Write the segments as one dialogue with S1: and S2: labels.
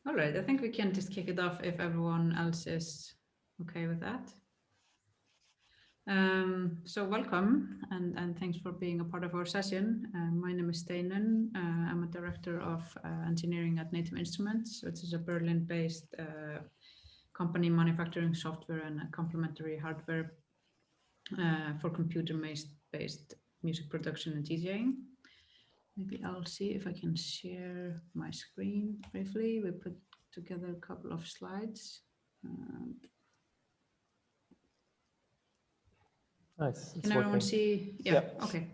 S1: All right, I think we can just kick it off if everyone else is okay with that. So welcome and thanks for being a part of our session. My name is Steinunn. I'm a director of engineering at Native Instruments, which is a Berlin-based company manufacturing software and complementary hardware for computer-based music production and DJing. Maybe I'll see if I can share my screen briefly. We put together a couple of slides.
S2: Nice.
S1: Can everyone see? Yeah. Okay.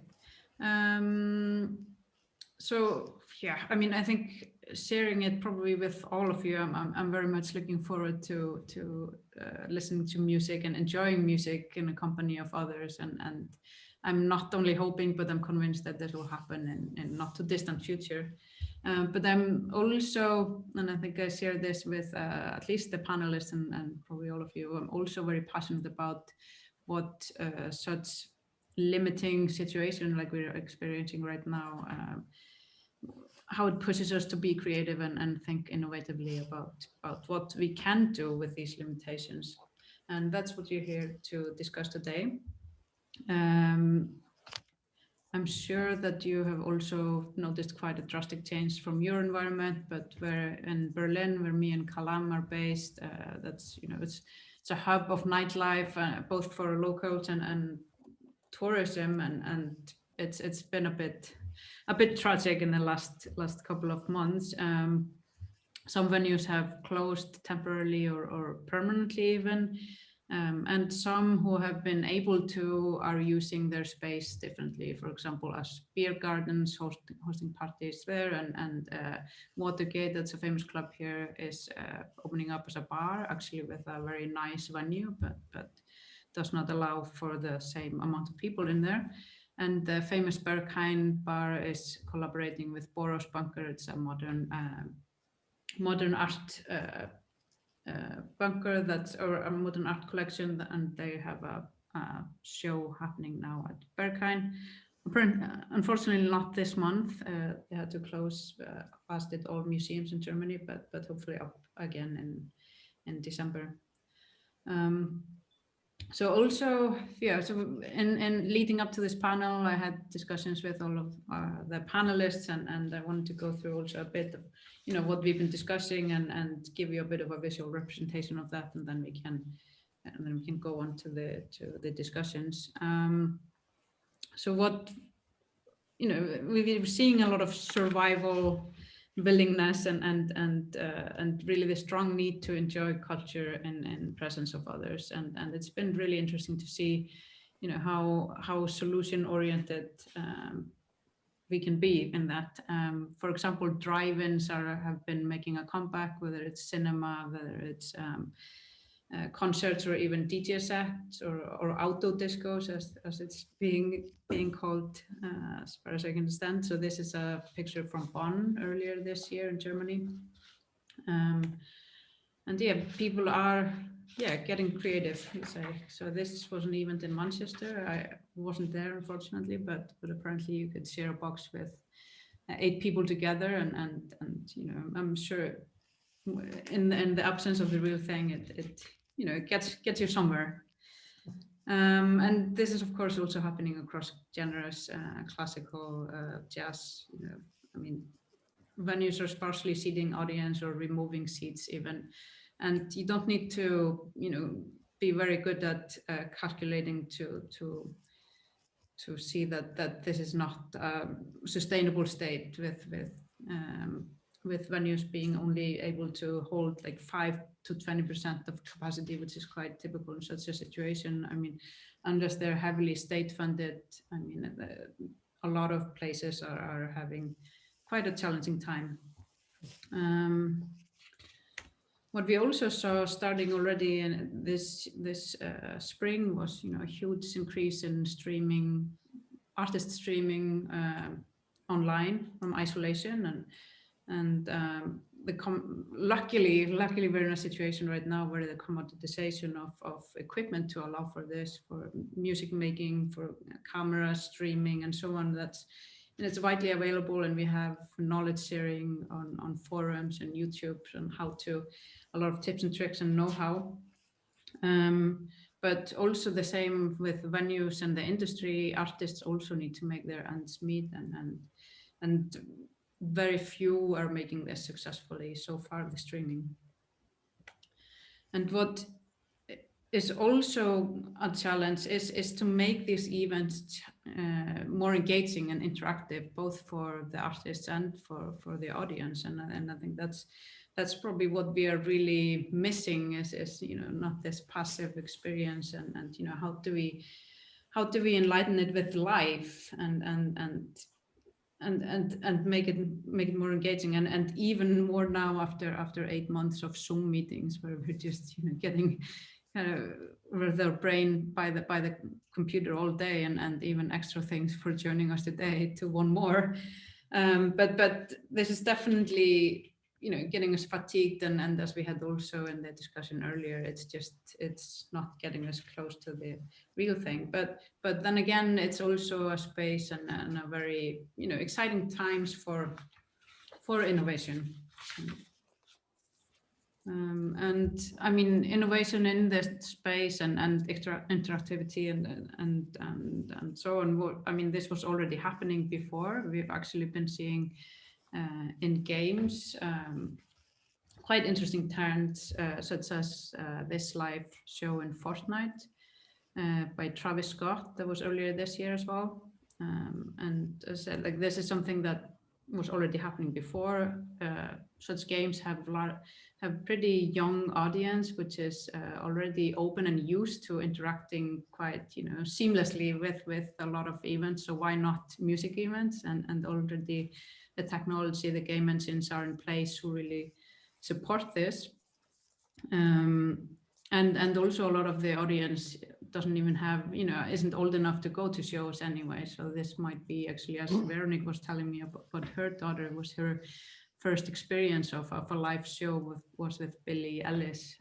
S1: So yeah, I mean, I think sharing it probably with all of you. I'm very much looking forward to listening to music and enjoying music in the company of others. And I'm not only hoping, but I'm convinced that this will happen in not too distant future. But I'm also, and I think I share this with at least the panelists and probably all of you. I'm also very passionate about what such limiting situation like we're experiencing right now, how it pushes us to be creative and think innovatively about what we can do with these limitations. And that's what you're here to discuss today. I'm sure that you have also noticed quite a drastic change from your environment, but where in Berlin, where me and Kalam are based, that's, you know, it's a hub of nightlife, both for locals and tourism, and it's been a bit tragic in the last couple of months. Some venues have closed temporarily or permanently even. And some who have been able to are using their space differently. For example, as beer gardens, hosting parties there, and Watergate, that's a famous club here, is opening up as a bar, actually with a very nice venue, but does not allow for the same amount of people in there. And the famous Berghain bar is collaborating with Boros Bunker. It's a modern art bunker or a modern art collection, and they have a show happening now at Berghain. Unfortunately, not this month. They had to close, as did all museums in Germany, but hopefully up again in December. So also, yeah, so in leading up to this panel, I had discussions with all of the panelists, and I wanted to go through also a bit of, you know, what we've been discussing and give you a bit of a visual representation of that, and then we can go on to the discussions. So what, you know, we're seeing a lot of survival willingness and really the strong need to enjoy culture and presence of others, and it's been really interesting to see, you know, how solution oriented we can be in that. For example, drive-ins have been making a comeback, whether it's cinema, whether it's concerts, or even DJ sets or auto discos, as it's being called, as far as I can understand. So this is a picture from Bonn earlier this year in Germany. And yeah, people are getting creative, let's say. So this was an event in Manchester. I wasn't there, unfortunately, but apparently you could share a box with 8 people together, and you know, I'm sure in the absence of the real thing, it you know, it gets you somewhere. And this is of course also happening across genres, classical, jazz. You know, I mean, venues are sparsely seating audience or removing seats even, and you don't need to, you know, be very good at calculating to see that this is not a sustainable state with venues being only able to hold like 5 to 20% of capacity, which is quite typical in such a situation. I mean, unless they're heavily state funded, I mean, a lot of places are having quite a challenging time. What we also saw starting already in this spring was, you know, a huge increase in streaming, artist streaming online from isolation, and luckily we're in a situation right now where the commoditization of equipment to allow for this, for music making, for camera streaming and so on, that's, and it's widely available, and we have knowledge sharing on forums and YouTube and a lot of tips and tricks and know-how. But also the same with venues and the industry. Artists also need to make their ends meet, and very few are making this successfully so far, the streaming. And what is also a challenge is to make these events more engaging and interactive, both for the artists and for the audience. And I think that's probably what we are really missing is not this passive experience, and how do we enlighten it with life and make it more engaging, and even more now after 8 months of Zoom meetings where we're just getting with their brain by the computer all day, and even extra things for joining us today to one more. But this is definitely getting us fatigued, and as we had also in the discussion earlier, it's not getting us close to the real thing. But then again, it's also a space and a very exciting times for innovation. And I mean, innovation in this space and interactivity and so on. I mean, this was already happening before. We've actually been seeing in games quite interesting trends, such as this live show in Fortnite by Travis Scott that was earlier this year as well. And as I said, like, this is something that was already happening before. Such games have pretty young audience, which is already open and used to interacting quite seamlessly with a lot of events. So why not music events? And already the technology, the game engines are in place who really support this. And also a lot of the audience doesn't even have, isn't old enough to go to shows anyway. So this might be actually, as Veronique was telling me about her daughter, was her first experience of a live show was with Billie Eilish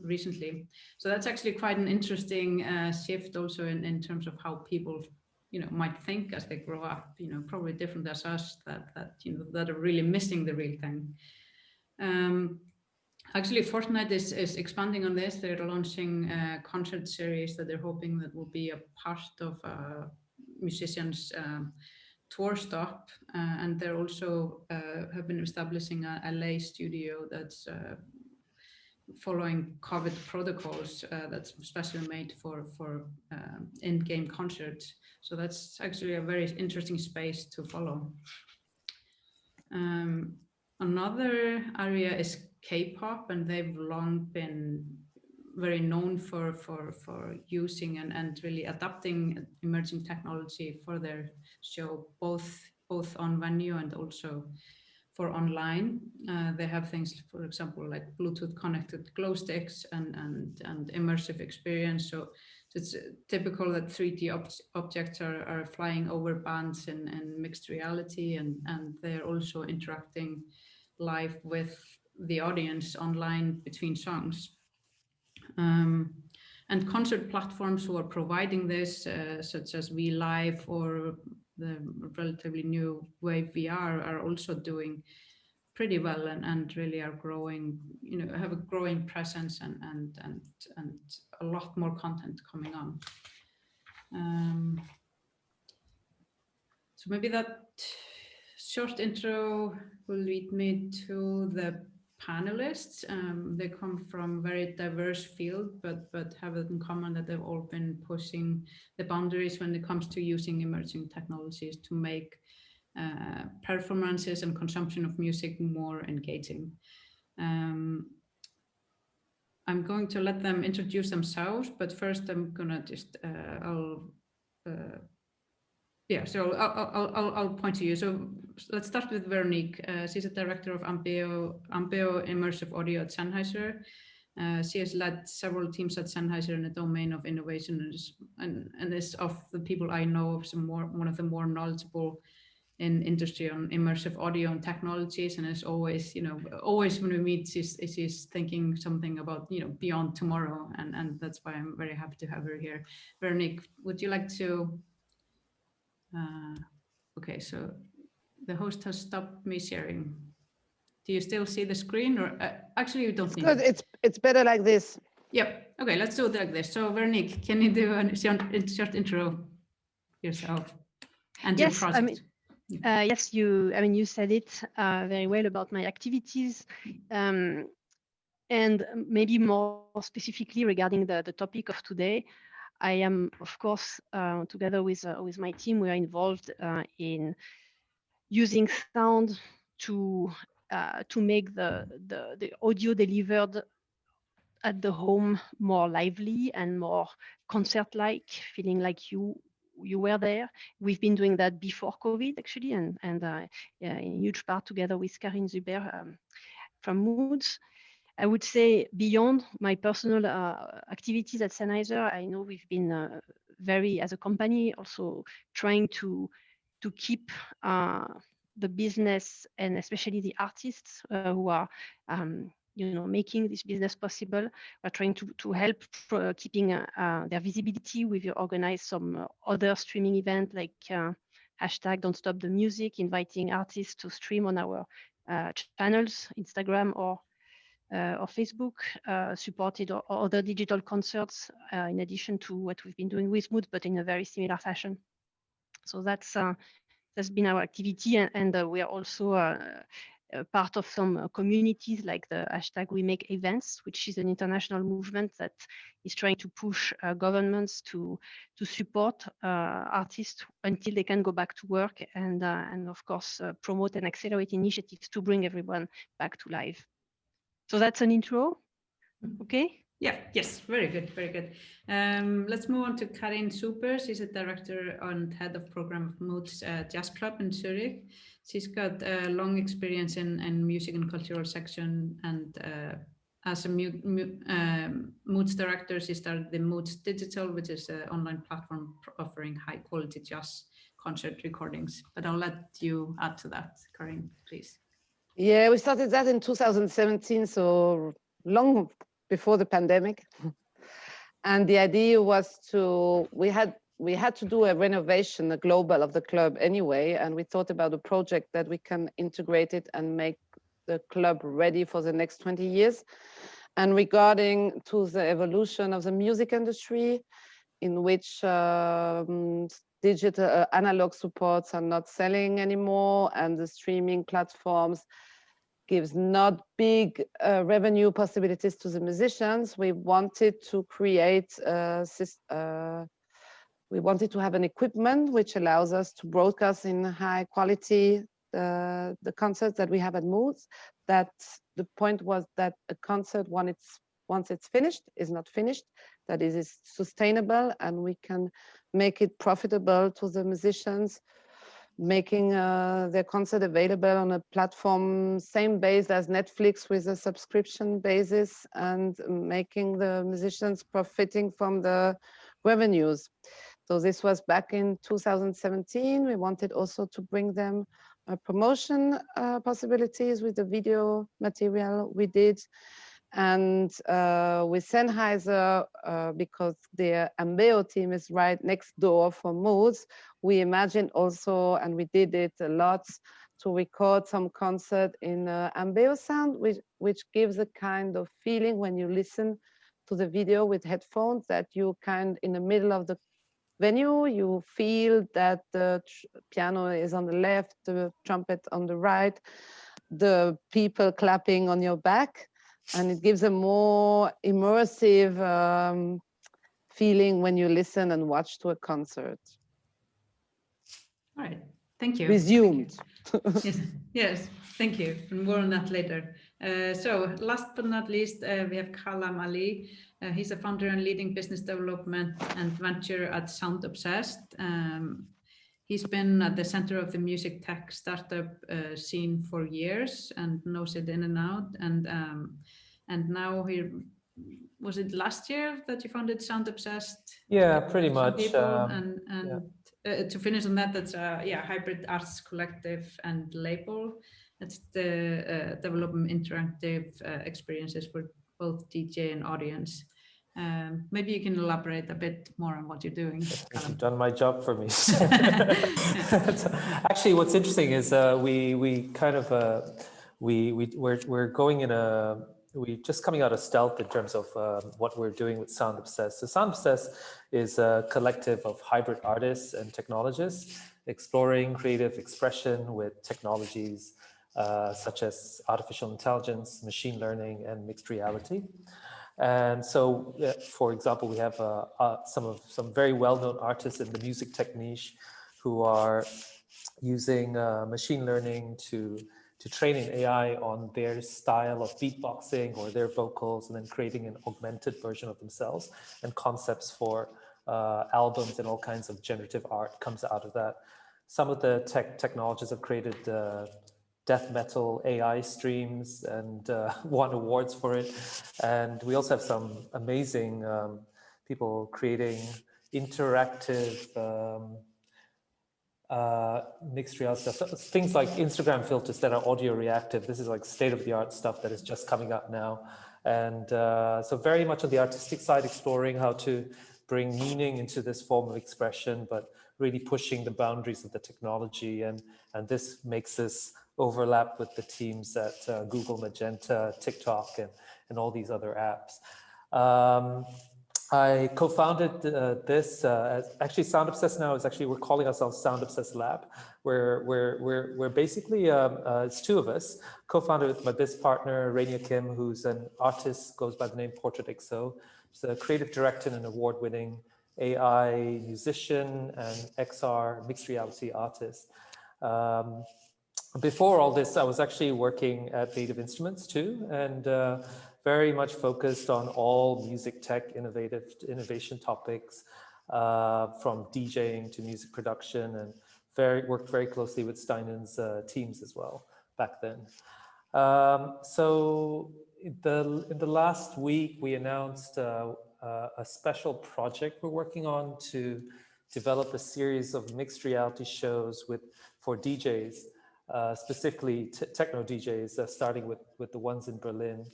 S1: recently. So that's actually quite an interesting shift also in terms of how people might think as they grow up, probably different as us, that are really missing the real thing. Actually, Fortnite is expanding on this. They're launching a concert series that they're hoping that will be a part of musicians' tour stop. And they're also have been establishing a LA studio that's following COVID protocols that's specially made for in-game concerts. So that's actually a very interesting space to follow. Another area is K-pop, and they've long been very known for using and really adapting emerging technology for their show, both on venue and also for online. They have things, for example, like Bluetooth connected glow sticks and immersive experience. So it's typical that 3D objects are flying over bands in mixed reality, and they're also interacting live with the audience online between songs. And concert platforms who are providing this, such as VLive or the relatively new Wave VR, are also doing pretty well and really are growing, have a growing presence and a lot more content coming on. So maybe that short intro will lead me to the panelists. They come from very diverse field, but have it in common that they've all been pushing the boundaries when it comes to using emerging technologies to make performances and consumption of music more engaging. I'm going to let them introduce themselves, but first I'm gonna just I'll point to you. So let's start with Veronique. She's a director of AMBEO Immersive Audio at Sennheiser. She has led several teams at Sennheiser in the domain of innovation, and is of the people I know of one of the more knowledgeable in industry on immersive audio and technologies, and is always, always when we meet, she's thinking something about, beyond tomorrow, and that's why I'm very happy to have her here. Veronique, would you like to Okay, so the host has stopped me sharing. Do you still see the screen, or actually you don't need
S2: it? It's better like this.
S1: Yep. Okay, let's do it like this. So Veronique, can you do a short intro yourself and your project?
S3: Yes, you said it very well about my activities, and maybe more specifically regarding the topic of today. I am, of course, together with my team, we are involved in using sound to make the audio delivered at the home more lively and more concert-like, feeling like you were there. We've been doing that before COVID, actually, and in huge part together with Carine Zuber from Moods. I would say beyond my personal activities at Sennheiser, I know we've been very, as a company, also trying to keep the business and especially the artists who are making this business possible. We're trying to help keeping their visibility. We've organized some other streaming event like hashtag Don't Stop the Music, inviting artists to stream on our channels, Instagram or Facebook, supported or other digital concerts in addition to what we've been doing with Mood, but in a very similar fashion. So that's been our activity, and we are also part of some communities like the hashtag We Make Events, which is an international movement that is trying to push governments to support artists until they can go back to work, and of course promote and accelerate initiatives to bring everyone back to life. So that's an intro. Okay.
S1: Yeah, yes, very good, very good. Let's move on to Carine Zuber. She's a director and head of program of Moods Jazz Club in Zurich. She's got a long experience in music and cultural section, and as a Moods director, she started the Moods Digital, which is an online platform offering high quality jazz concert recordings. But I'll let you add to that, Carine, please.
S2: Yeah, we started that in 2017, so long before the pandemic. And the idea was we had to do a renovation, a global of the club anyway, and we thought about a project that we can integrate it and make the club ready for the next 20 years. And regarding to the evolution of the music industry, in which digital analog supports are not selling anymore, and the streaming platforms gives not big revenue possibilities to the musicians. We wanted to create we wanted to have an equipment which allows us to broadcast in high quality the concerts that we have at Moods. That the point was that a concert, once it's finished, is not finished, that it is sustainable, and we can make it profitable to the musicians, making their concert available on a platform same base as Netflix with a subscription basis, and making the musicians profiting from the revenues. So this was back in 2017. We wanted also to bring them promotion possibilities with the video material we did. And with Sennheiser, because their AMBEO team is right next door for Moods, we imagined also, and we did it a lot, to record some concert in AMBEO sound, which gives a kind of feeling when you listen to the video with headphones, that you in the middle of the venue, you feel that the piano is on the left, the trumpet on the right, the people clapping on your back. And it gives a more immersive feeling when you listen and watch to a concert.
S1: All right, thank you.
S2: Resumed.
S1: Thank you. Yes, thank you. And more on that later. So last but not least, we have Kalam Ali. He's a founder and leading business development and venture at Sound Obsessed. He's been at the center of the music tech startup scene for years and knows it in and out. And now was it last year that you founded Sound Obsessed?
S4: Yeah, pretty much.
S1: To finish on that, that's a hybrid arts collective and label. It's the developing interactive experiences for both DJ and audience. Maybe you can elaborate a bit more on what you're doing.
S4: You've done my job for me. Actually, what's interesting is we're going in we're just coming out of stealth in terms of what we're doing with Sound Obsessed. So Sound Obsessed is a collective of hybrid artists and technologists exploring creative expression with technologies such as artificial intelligence, machine learning, and mixed reality. And so, for example, we have some very well-known artists in the music tech niche who are using machine learning to train an AI on their style of beatboxing or their vocals, and then creating an augmented version of themselves, and concepts for albums and all kinds of generative art comes out of that. Some of the technologies have created death metal AI streams and won awards for it. And we also have some amazing people creating interactive mixed reality stuff. So things like Instagram filters that are audio reactive. This is like state-of-the-art stuff that is just coming up now. And so very much on the artistic side, exploring how to bring meaning into this form of expression, but really pushing the boundaries of the technology. And this makes this overlap with the teams at Google, Magenta, TikTok, and all these other apps. I co-founded this. Actually, Sound Obsessed now is actually, we're calling ourselves Sound Obsessed Lab. We're basically, it's two of us, co-founded with my business partner, Veronique, who's an artist, goes by the name Portrait XO. She's a creative director and an award-winning AI musician and XR mixed reality artist. Before all this, I was actually working at Native Instruments too, and very much focused on all music tech innovation topics, from DJing to music production, and worked very closely with Steinunn's teams as well back then. So in the last week, we announced a special project we're working on to develop a series of mixed reality shows for DJs. Specifically techno DJs, starting with the ones in Berlin,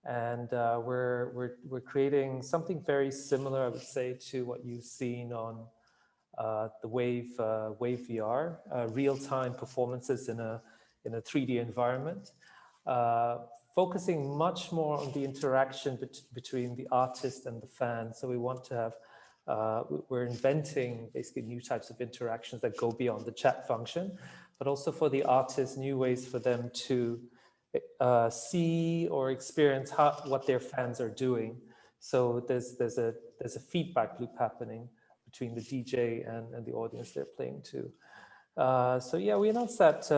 S4: and we're creating something very similar, I would say, to what you've seen on the Wave VR, real-time performances in a 3D environment, focusing much more on the interaction between the artist and the fan. So we want to have we're inventing basically new types of interactions that go beyond the chat function, but also for the artists, new ways for them to see or experience what their fans are doing. So there's a feedback loop happening between the DJ and the audience they're playing to. So yeah, we announced that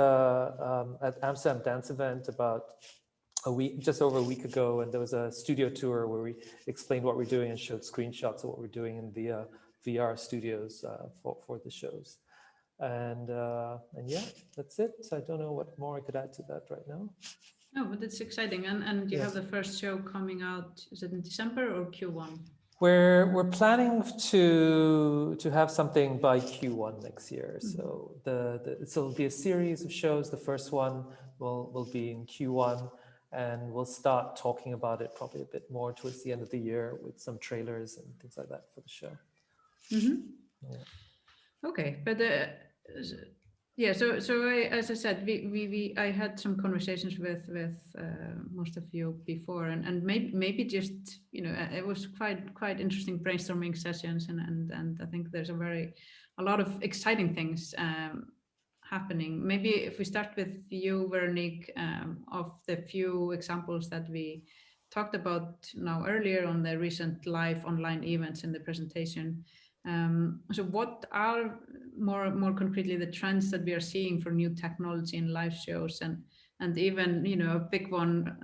S4: at Amsterdam Dance Event about just over a week ago, and there was a studio tour where we explained what we're doing and showed screenshots of what we're doing in the VR studios for the shows. And yeah, that's it. I don't know what more I could add to that right now.
S1: No, but it's exciting. And you have the first show coming out, is it in December or Q1? We're
S4: planning to have something by Q1 next year. Mm-hmm. So so it'll be a series of shows. The first one will be in Q1, and we'll start talking about it probably a bit more towards the end of the year with some trailers and things like that for the show. Mm-hmm. Yeah. Okay, but yeah. So as I said, I had some conversations with most of you before, and maybe just it was quite interesting brainstorming sessions, and I think there's a lot of exciting things happening. Maybe if we start with you, Veronique, of the few examples that we talked about now earlier on the recent live online events in the presentation. So what are more concretely the trends that we are seeing for new technology in live shows, and even a big one,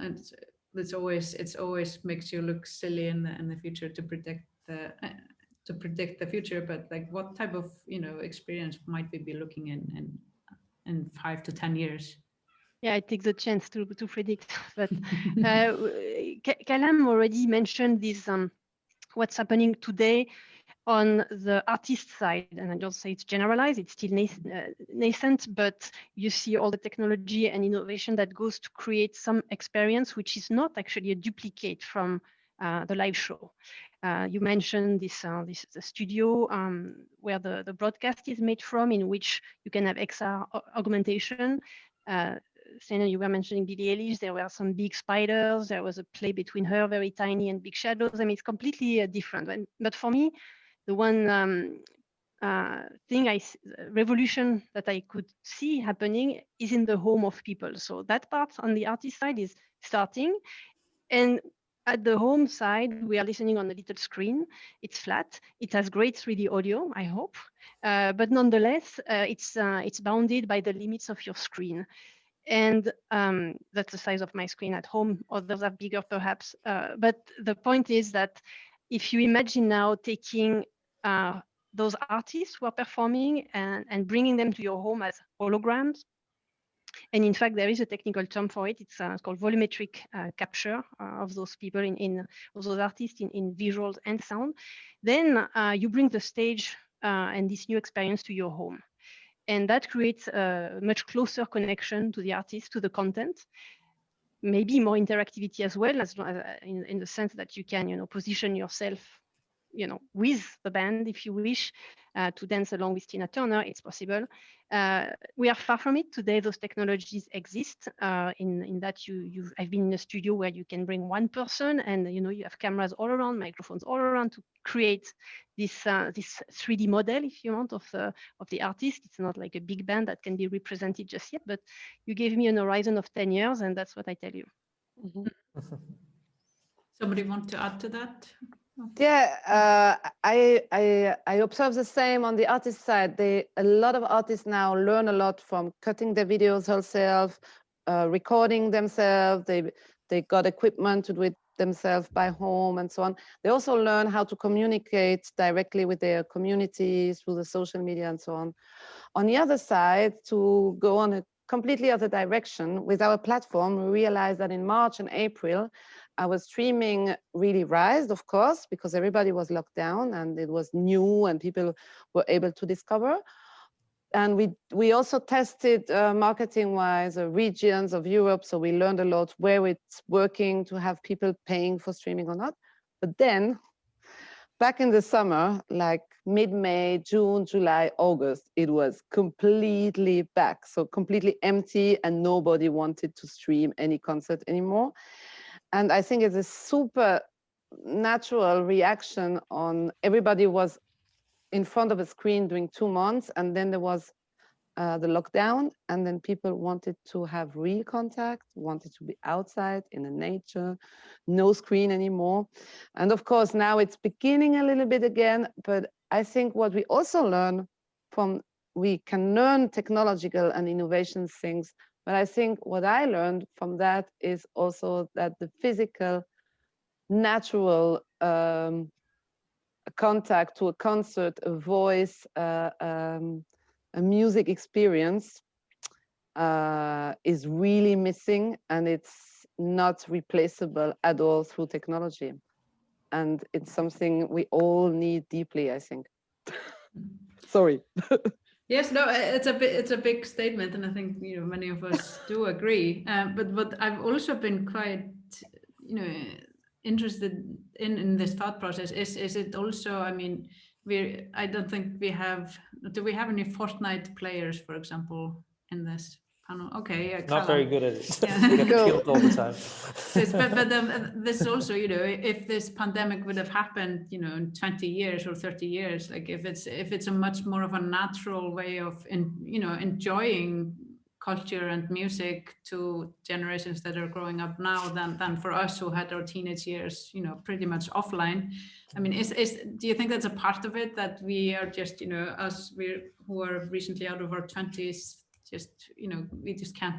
S4: it's always makes you look silly in the future to predict the future, but like what type of experience might we be looking in 5 to 10 years?
S3: Yeah, I take the chance to predict, but Kalam already mentioned this what's happening today on the artist side, and I don't say it's generalized, it's still nascent, but you see all the technology and innovation that goes to create some experience which is not actually a duplicate from the live show. You mentioned this the studio where the broadcast is made from, in which you can have XR augmentation. Steinunn, you were mentioning Billie Eilish. There were some big spiders. There was a play between her, very tiny, and big shadows. I mean, it's completely different. But for me, the one revolution that I could see happening is in the home of people. So that part on the artist side is starting. And at the home side, we are listening on a little screen. It's flat. It has great 3D audio, I hope. But nonetheless, it's bounded by the limits of your screen. And that's the size of my screen at home. Others are bigger, perhaps. But the point is that if you imagine now taking those artists who are performing and bringing them to your home as holograms, and in fact, there is a technical term for it. It's called volumetric capture of those people of those artists in visuals and sound. Then you bring the stage and this new experience to your home. And that creates a much closer connection to the artist, to the content, maybe more interactivity as well, as in the sense that you can, position yourself, with the band, if you wish, to dance along with Tina Turner. It's possible. We are far from it today. Those technologies exist in that I've been in a studio where you can bring one person, and you have cameras all around, microphones all around to create this 3D model, if you want, of the artist. It's not like a big band that can be represented just yet, but you gave me an horizon of 10 years, and that's what I tell you.
S2: Mm-hmm.
S1: Somebody want to add to that?
S2: Yeah, I observe the same on the artist side. A lot of artists now learn a lot from cutting their videos themselves, recording themselves. They got equipment to do it themselves by home and so on. They also learn how to communicate directly with their communities through the social media and so on. On the other side, to go on a completely other direction with our platform, we realized that in March and April, our streaming really rised, of course, because everybody was locked down and it was new and people were able to discover. And we also tested marketing-wise regions of Europe, so we learned a lot where it's working to have people paying for streaming or not. But then, back in the summer, like mid-May, June, July, August, it was completely back, so completely empty, and nobody wanted to stream any concert anymore. And I think it's a super natural reaction on everybody was in front of a screen during 2 months, and then there was the lockdown, and then people wanted to have real contact, wanted to be outside in the nature, no screen anymore. And of course, now it's beginning a little bit again, but I think what we also learn we can learn technological and innovation things, but I think what I learned from that is also that the physical, natural contact to a concert, a voice, a music experience is really missing, and it's not replaceable at all through technology. And it's something we all need deeply, I think. Sorry.
S1: Yes, no, it's a big statement, and I think many of us do agree. But what I've also been quite interested in this thought process is it also, I mean, I don't think do we have any Fortnite players, for example, in this panel? Okay, yeah,
S4: not
S1: Kalam.
S4: very good at it.
S1: Yeah.
S4: We get killed all the time.
S1: but this is also, if this pandemic would have happened, in 20 years or 30 years, like if it's a much more of a natural way of enjoying culture and music to generations that are growing up now than for us who had our teenage years, pretty much offline. I mean, do you think that's a part of it, that we are just, us who are recently out of our 20s, just, we just can't,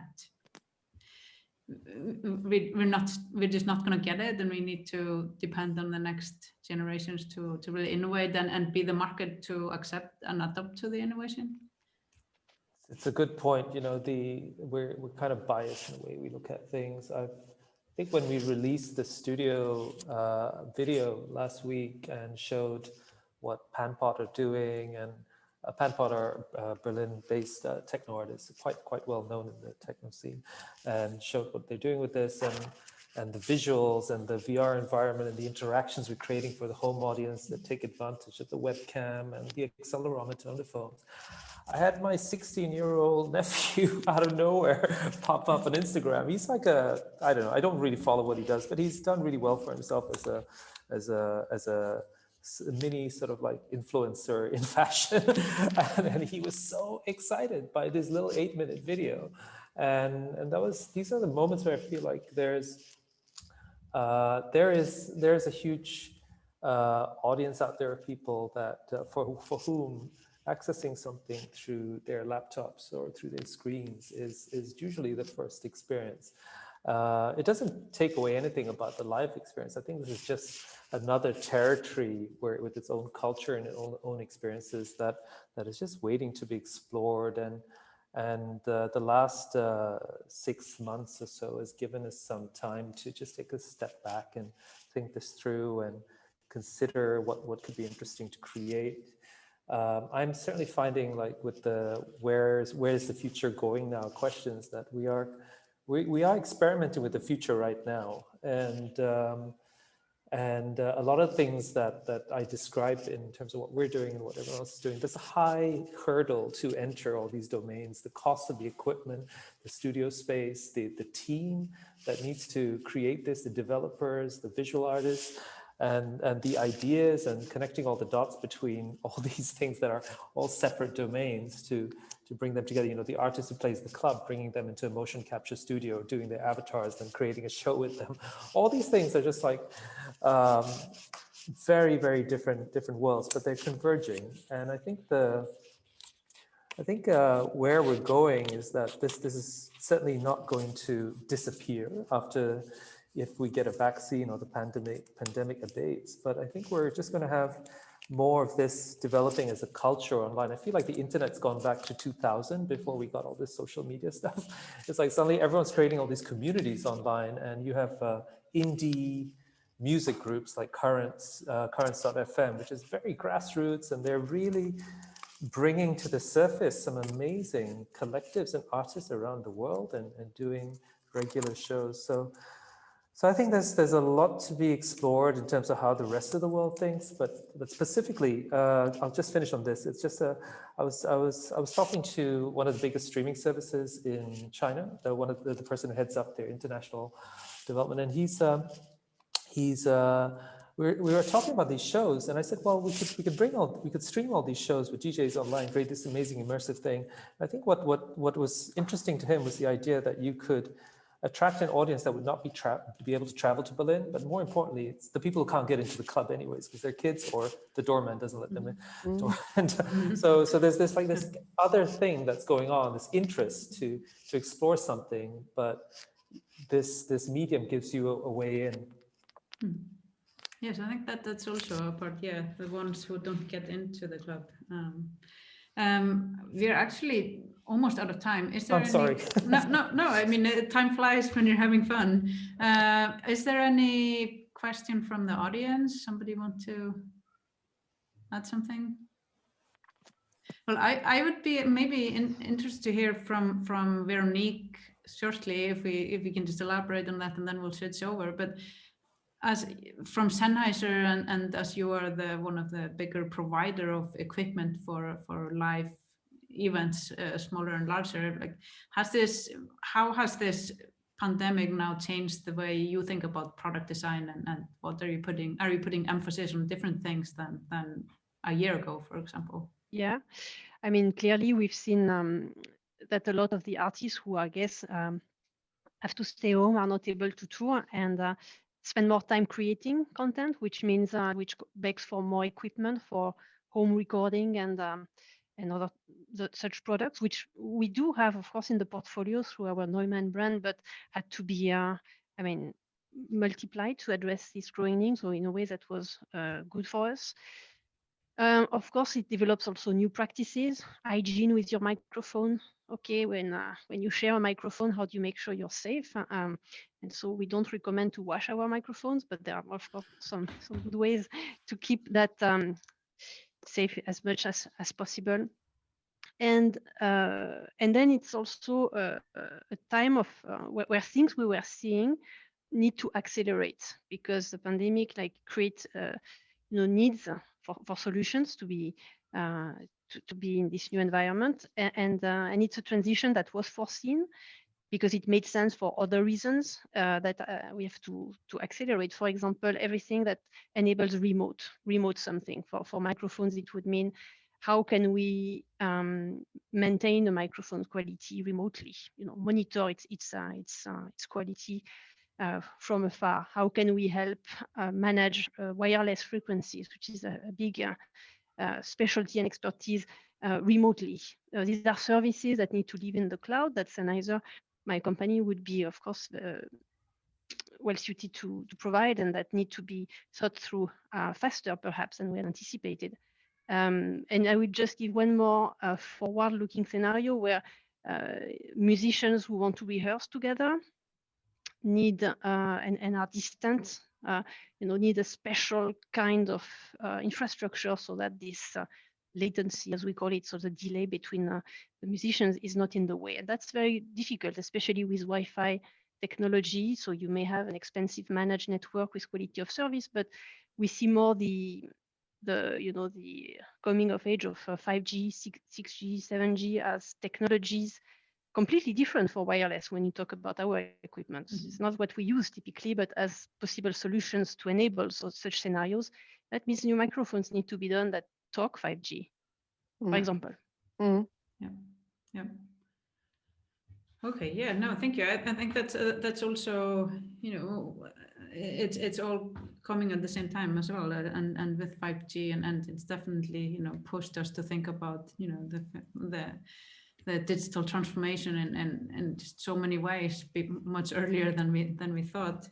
S1: we're just not going to get it, and we need to depend on the next generations to really innovate and be the market to accept and adapt to the innovation?
S4: It's a good point. We're kind of biased in the way we look at things. I think when we released the studio video last week and showed what Panpot are doing, and Panpot are Berlin-based techno artists, quite well known in the techno scene, and showed what they're doing with this. And the visuals and the VR environment and the interactions we're creating for the home audience that take advantage of the webcam and the accelerometer on the phones. I had my 16-year-old nephew out of nowhere pop up on Instagram. He's like I don't know, I don't really follow what he does, but he's done really well for himself as a mini sort of like influencer in fashion. and he was so excited by this little 8-minute video. And these are the moments where I feel like there is a huge audience out there of people that for whom accessing something through their laptops or through their screens is usually the first experience. It doesn't take away anything about the live experience. I think this is just another territory where, with its own culture and its own experiences, that is just waiting to be explored. And the last 6 months or so has given us some time to just take a step back and think this through and consider what could be interesting to create. I'm certainly finding, like, with the where's the future going now questions, that we are experimenting with the future right now, and a lot of things that I described in terms of what we're doing and what everyone else is doing. There's a high hurdle to enter all these domains: the cost of the equipment, the studio space, the team that needs to create this, the developers, the visual artists, and the ideas, and connecting all the dots between all these things that are all separate domains to bring them together. You know, the artist who plays the club, bringing them into a motion capture studio, doing their avatars, then creating a show with them. All these things are just like very, very different worlds, but they're converging. And I think where we're going is that this is certainly not going to disappear after, if we get a vaccine or the pandemic abates. But I think we're just going to have more of this developing as a culture online. I feel like the internet's gone back to 2000, before we got all this social media stuff. It's like suddenly everyone's creating all these communities online, and you have indie music groups like Currents.fm, which is very grassroots, and they're really bringing to the surface some amazing collectives and artists around the world, and doing regular shows. So I think there's a lot to be explored in terms of how the rest of the world thinks, but specifically, I'll just finish on this. It's just I was talking to one of the biggest streaming services in China, the person who heads up their international development, and we were talking about these shows, and I said, well, we could stream all these shows with DJs online, create this amazing immersive thing. I think what was interesting to him was the idea that you could attract an audience that would not be able to travel to Berlin, but more importantly, it's the people who can't get into the club anyways because they're kids, or the doorman doesn't let them in. And so there's this other thing that's going on, this interest to explore something, but this medium gives you a way in.
S1: Yes, I think that's also a part. Yeah, the ones who don't get into the club. We're actually almost out of time. Is there
S4: I'm sorry.
S1: No. I mean, time flies when you're having fun. Is there any question from the audience? Somebody want to add something? Well, I would be maybe interested to hear from Veronique shortly, if we can just elaborate on that, and then we'll switch over. But as from Sennheiser, and as you are one of the bigger provider of equipment for live events, smaller and larger, like how has this pandemic now changed the way you think about product design, and what are you putting emphasis on different things than a year ago, for example?
S3: Yeah, I mean, clearly we've seen that a lot of the artists who, I guess, have to stay home, are not able to tour, and spend more time creating content, which means which begs for more equipment for home recording and other such products, which we do have, of course, in the portfolio through our Neumann brand, but had to be, multiplied to address this growing need. So in a way that was good for us. Of course, it develops also new practices, hygiene with your microphone. Okay, when you share a microphone, how do you make sure you're safe? And so we don't recommend to wash our microphones, but there are, of course, some good ways to keep that safe as much as possible. And then it's also a time of where things we were seeing need to accelerate because the pandemic like creates needs for solutions to be in this new environment, and it's a transition that was foreseen because it made sense for other reasons that we have to accelerate. For example, everything that enables remote something. For microphones, it would mean how can we maintain the microphone quality remotely? Monitor its quality from afar. How can we help manage wireless frequencies, which is a big specialty and expertise remotely? These are services that need to live in the cloud that Sennheiser, my company, would be, of course, well suited to provide, and that need to be thought through faster, perhaps, than we had anticipated. And I would just give one more forward-looking scenario where musicians who want to rehearse together need and are distant, need a special kind of infrastructure so that this latency, as we call it, so the delay between the musicians is not in the way. And that's very difficult, especially with Wi-Fi technology. So you may have an expensive managed network with quality of service, but we see more the coming of age of 5G, 6G, 7G as technologies completely different for wireless when you talk about our equipment. Mm-hmm. It's not what we use typically, but as possible solutions to enable such scenarios. That means new microphones need to be done that talk 5G, for example.
S1: Yeah. Okay. Yeah. No. Thank you. I think that's also it's all coming at the same time as well, and with 5G and it's definitely pushed us to think about the digital transformation in just so many ways, much earlier than we thought.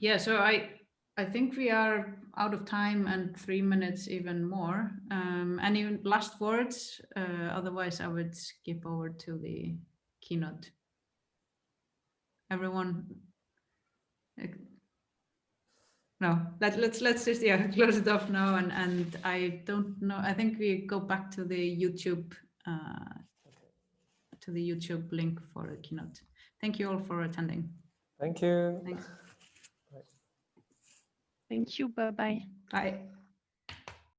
S1: Yeah. So I think we are out of time and 3 minutes even more. Any last words? Otherwise, I would skip over to the keynote. Everyone? No. Let's just close it off now. And I don't know. I think we go back to the YouTube link for the keynote. Thank you all for attending.
S4: Thank you.
S1: Thanks.
S3: Thank you. Bye-bye.
S1: Bye.